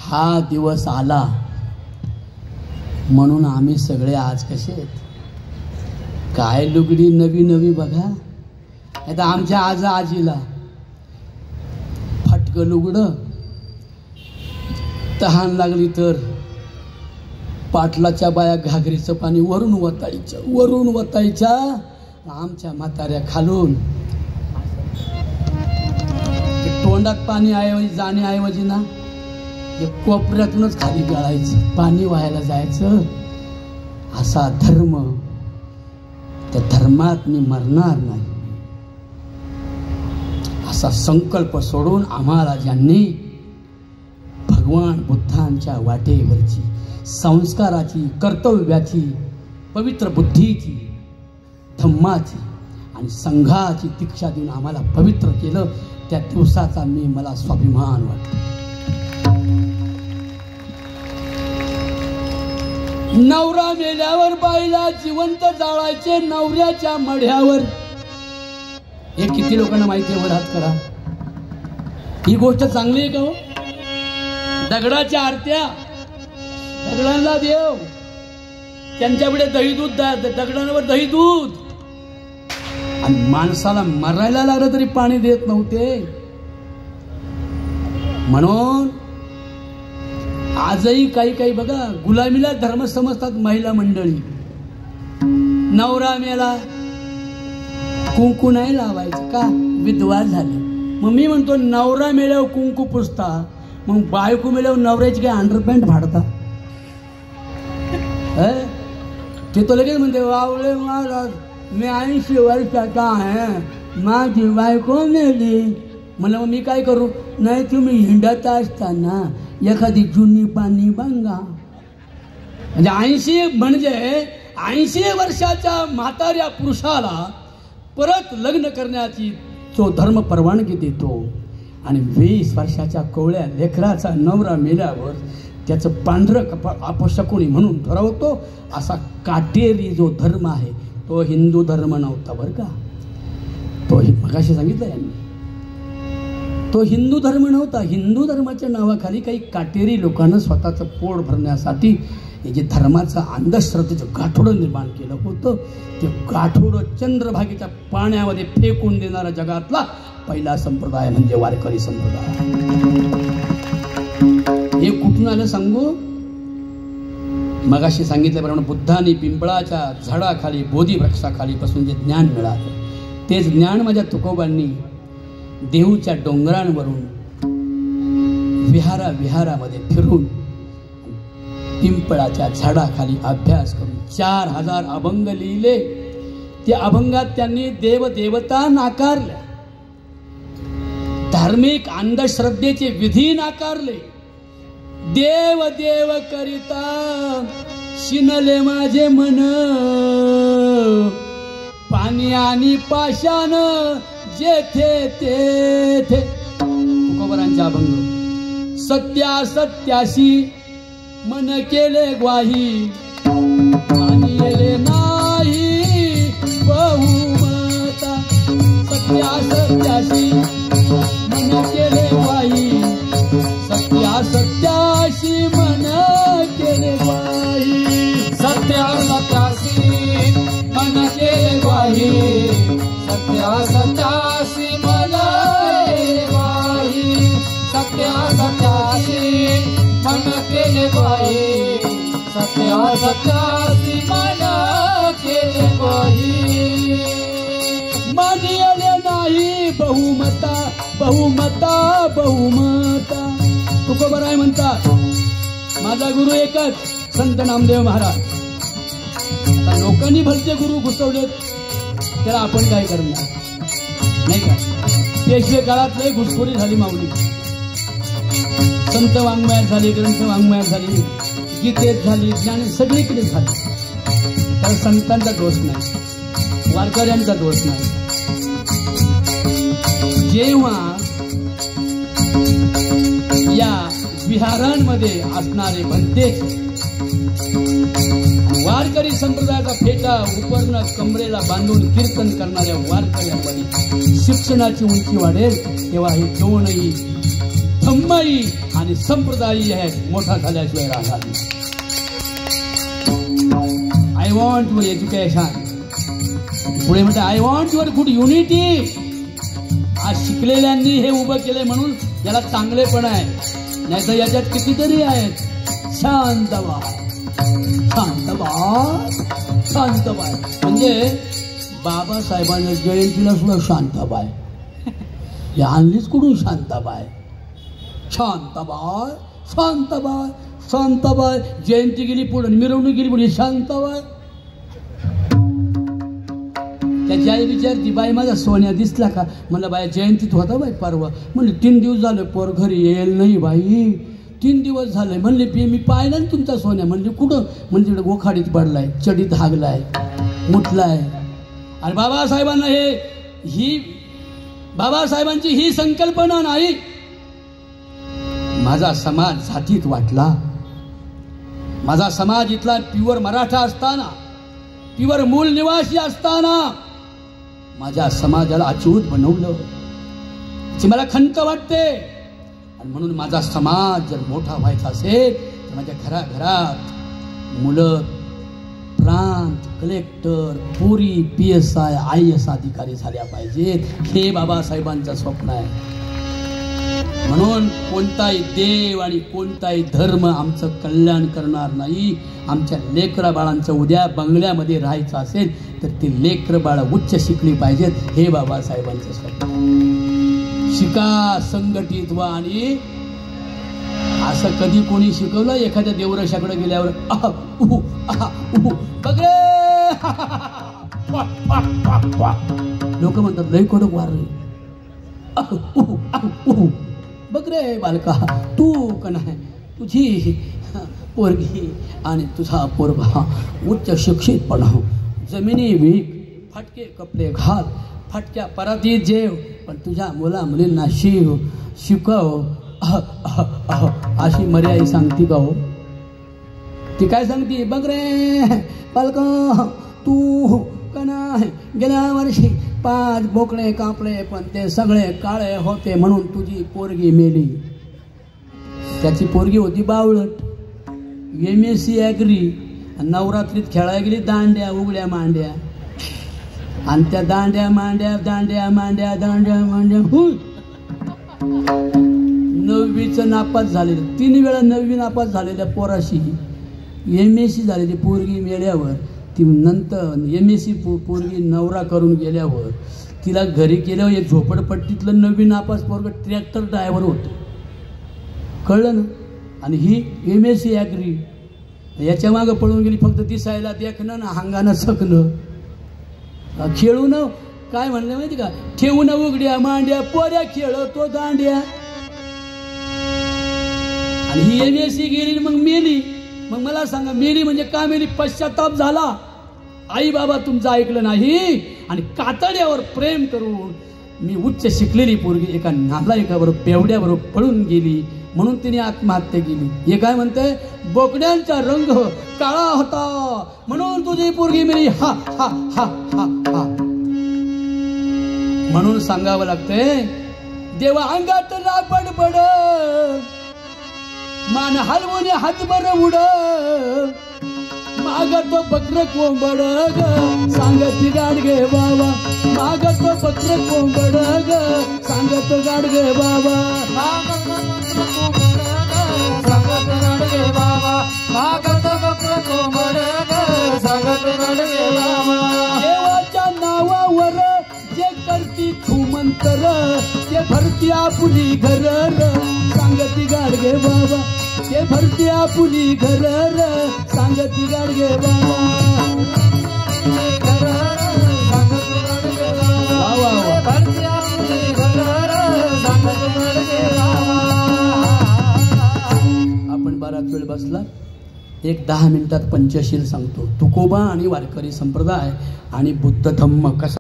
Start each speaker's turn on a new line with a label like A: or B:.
A: हा दिवस आला म्हणून आम्ही सगळे आज कसे आहेत. काय लुगडी नवी नवी बघा. आता आमच्या आजीला फटकं लुगडं, तहान लागली तर पाटलाच्या बाया घागरीचं पाणी वरून वतायच्या. आमच्या म्हाताऱ्या खालून तोंडात पाणी जाण्याऐवजी ना हे कोपऱ्यातूनच खाली गळायचं, पाणी व्हायला जायचं. असा धर्म, त्या धर्मात मी मरणार नाही असा संकल्प सोडून आम्हाला ज्यांनी भगवान बुद्धांच्या वाटेवरची संस्काराची, कर्तव्याची, पवित्र बुद्धीची, धम्माची आणि संघाची दीक्षा देऊन आम्हाला पवित्र केलं, त्या दिवसाचा मला स्वाभिमान वाटतो. नवरा मेल्यावर बाईला जिवंत जाळायचे नवऱ्याच्या मढ्यावर. हे किती लोकांना माहिती आहे? वर हात करा. ही गोष्ट चांगली आहे का हो? दगडाच्या आरत्या, दगडांना देव, त्यांच्यापुढे दही दूध, दगडांवर दही दूध. आणि माणसाला मरायला लागलं तरी पाणी देत नव्हते. म्हणून आजही काही बघा गुलामीला धर्म समजतात महिला मंडळी. नवरा मेला कुंकू नाही लावायचं का? विधवा झाली. मग मी म्हणतो नवरा मेल्यावर कुंकू पुसता, मग बायको मेल्यावर नवऱ्याची काय अंडरपॅन्ट फाडता? ते तो लगेच म्हणते वावळे महाराज मी 80 वर्षाचा आहे, माझी बायको मेली. म्हणलं मग मी काय करू? नाही तुम्ही हिंडत असताना एखादी जुनी पाणी बंगा. म्हणजे 80 वर्षाच्या म्हाताऱ्या पुरुषाला परत लग्न करण्याची तो धर्म परवानगी देतो. आणि 20 वर्षाच्या कोवळ्या लेकराचा नवरा मेल्यावर त्याचं पांढरं कपाळ अपशकुनी म्हणून ठरवतो. असा काटेरी जो धर्म आहे तो हिंदू धर्म नव्हता बरं का. तो मगाशी सांगितलं यांनी, तो हिंदू धर्म नव्हता. हिंदू धर्माच्या नावाखाली काही काटेरी लोकांना स्वतःचं पोट भरण्यासाठी हे जे धर्माचं अंधश्रद्धेचं गाठोडं निर्माण केलं होतं, ते गाठोडं चंद्रभागेच्या पाण्यामध्ये फेकून देणारा जगातला पहिला संप्रदाय म्हणजे वारकरी संप्रदाय. हे कुठून आलं सांगू? मगाशी सांगितल्याप्रमाणे बुद्धांनी पिंपळाच्या झाडाखाली, बोधी वृक्षाखाली पासून जे ज्ञान मिळालं, तेच ज्ञान माझ्या तुकोबांनी देहूच्या डोंगरांवरून विहारामध्ये फिरून पिंपळाच्या झाडाखाली अभ्यास करून 4000 अभंग लिहिले. त्या अभंगात त्यांनी देवदेवता नाकारल्या, धार्मिक अंधश्रद्धेचे विधी नाकारले. देव देव करिता शिनले माझे मन, पाणी आणि पाषाण जेथे तेथे. तुकोबारांचा अभंग. सत्यासत्याशी मन केले ग्वाही, मानिले नाही बहुमता. सत्यासत्याशी मन केले ग्वाही, सत्यासत्याशी मन केले ग्वाही. सत्यासत्याशी मन केले ग्वाही, सत्यासत्याशी मन केले ग्वाही. सत्यासत्याशी मन केले ग्वाही, सत्यासत्याशी मन केले ग्वाही. मानिले नाही बहुमता बहुमता बहुमता. तुकोबाराय म्हणतात माझा गुरु एकच, संत नामदेव महाराज. आता लोकांनी भलते गुरु घुसवलेत, त्याला आपण काय करणार नाही का? पेशवे काळात लय घुसखोरी झाली माऊली. संत वाङ्मयात झाली, ग्रंथ वाङ्मयात झाली, गीतेत झाली, ज्ञान सगळीकडे झाली. कारण संतांचा दोष नाही, वारकऱ्यांचा दोष नाही. जेव्हा या विहारांमध्ये असणारे भंतेच वारकरी संप्रदायाचा फेटा उपर्ण कमरेला बांधून कीर्तन करणाऱ्या वारकऱ्यांमध्ये शिक्षणाची उंची वाढेल, तेव्हा हे दोनही धम्मही आणि संप्रदायही आहे मोठा झाल्याशिवाय राहणार नाही. I want your education. पुढे म्हणते I want your good unity. आज शिकलेल्यांनी हे उभं केलंय म्हणून याला चांगलेपण आहे, नाही तर याच्यात कितीतरी आहेत. शांतबाय शांतबाय शांतबाय म्हणजे बाबासाहेबांच्या जयंतीला सुद्धा शांताबाय. या आणलीच कुठून शांताबाय? शांताबाय शांताबाय शांताबाय. जयंती गेली पुढे, मिरवणूक गेली पुढे, शांताबाय. त्याची आई विचारती, बाई माझा सोन्या दिसला का? म्हणलं बाई जयंतीत होता बाई परवा. म्हणले 3 दिवस झाले पोर घरी येईल नाही बाई, 3 दिवस झाले. म्हणले मी पाहिलं ना तुमचा सोन्या. म्हणजे कुठं? म्हणजे तिकडे गोखाडीत पडलाय, चडीत हागलाय, मुतलाय. आणि बाबासाहेबांना बाबासाहेबांची ही संकल्पना नाही. माझा समाज जातीत वाटला, माझा समाज इथला प्युअर मराठा असताना, प्युअर मूळ निवासी असताना माझ्या समाजाला अच्युत बनवलं, याची मला खंत वाटते. आणि म्हणून माझा समाज जर मोठा व्हायचा असेल तर माझ्या घराघरात मुलं प्रांत, कलेक्टर, पोरी PSI IAS अधिकारी झाल्या पाहिजेत. हे बाबासाहेबांचं स्वप्न आहे. म्हणून कोणताही देव आणि कोणताही धर्म आमचं कल्याण करणार नाही. आमच्या लेकरा बाळांचं उद्या बंगल्यामध्ये राहायचं असेल तर ती लेकर बाळं उच्च शिकली पाहिजेत. हे बाबासाहेबांचं स्वप्न. शिका, संघटित व्हा. आणि असं कधी कोणी शिकवलं? एखाद्या देवरशाकडे गेल्यावर लोक म्हणतात लय कडक वार रे, बघ रे बालका, तू का नाही तुझी पोरगी आणि तुझा पोरगा उच्च शिक्षित पण जमिनी विक, फाटके कपडे घाल, फाटक्या परातीत जेव, पण तुझ्या मुला मुलींना शिकव. अशी मर्यादा सांगती का हो? ती काय सांगते? बघ रे बालका, तू का नाही गेल्या वर्षी 5 बोकडे कापले पण ते सगळे काळे होते म्हणून तुझी पोरगी मेली. त्याची पोरगी होती बावळट, MSc ॲग्री. नवरात्रीत खेळायला गेली दांड्या उघड्या मांड्या, आणि त्या दांड्या मांड्या 9वीचं नापास झालेलं, 3 वेळा 9वी नापास झालेल्या पोराशी MSc झालेली पोरगी मेल्यावर, ती नंतर MSc पोरगी नवरा करून गेल्यावर तिला घरी केल्यावर एक झोपडपट्टीतलं 9वी नापास पोरग ट्रॅक्टर ड्रायव्हर होतं. कळलं ना? आणि ही MSc ॲग्री. याच्या मागं पळून गेली फक्त दिसायला देखणं ना हांगानं सकणं. खेळून काय म्हणलं माहिती का? ठेवून उघड्या मांड्या पोऱ्या खेळतो दांड्या. आणि ही MSc गेली मग मेली. मग मला सांगा मेली म्हणजे का मेली? पश्चाताप झाला. आई बाबा तुमचं ऐकलं नाही आणि कातड्यावर प्रेम करून मी उच्च शिकलेली पोरगी एका नालायकाबरोबर बेवड्याबरोबर पळून गेली म्हणून तिने आत्महत्या केली. हे काय म्हणते? बोकड्यांचा रंग काळा होता म्हणून तुझी पोरगी मेली. हा हा हा हा हा. म्हणून सांगावं लागतंय, देवा अंगात रापड पड, मान हलवून हातभर उड, मागतो बकर कोंबड ग सांगती गाडगे बाबा, मागतो बकर कोंबड ग सांगतो गाडगे बाबा, मागतो गाडगे बाबा, मागतो बकर कोंबड ग सांगतो गाडगे बाबा. देवाच्या नावावर जे करती खूमंतर ते भरती आपुली घर सांगती गाडगे बाबा, ते भरती आपुली घर सांगती गाडगे बाबा. आपण बराच वेळ बसला, एक 10 मिनिटात पंचशील सांगतो. तुकोबा आणि वारकरी संप्रदाय आणि बुद्ध धम्म कसा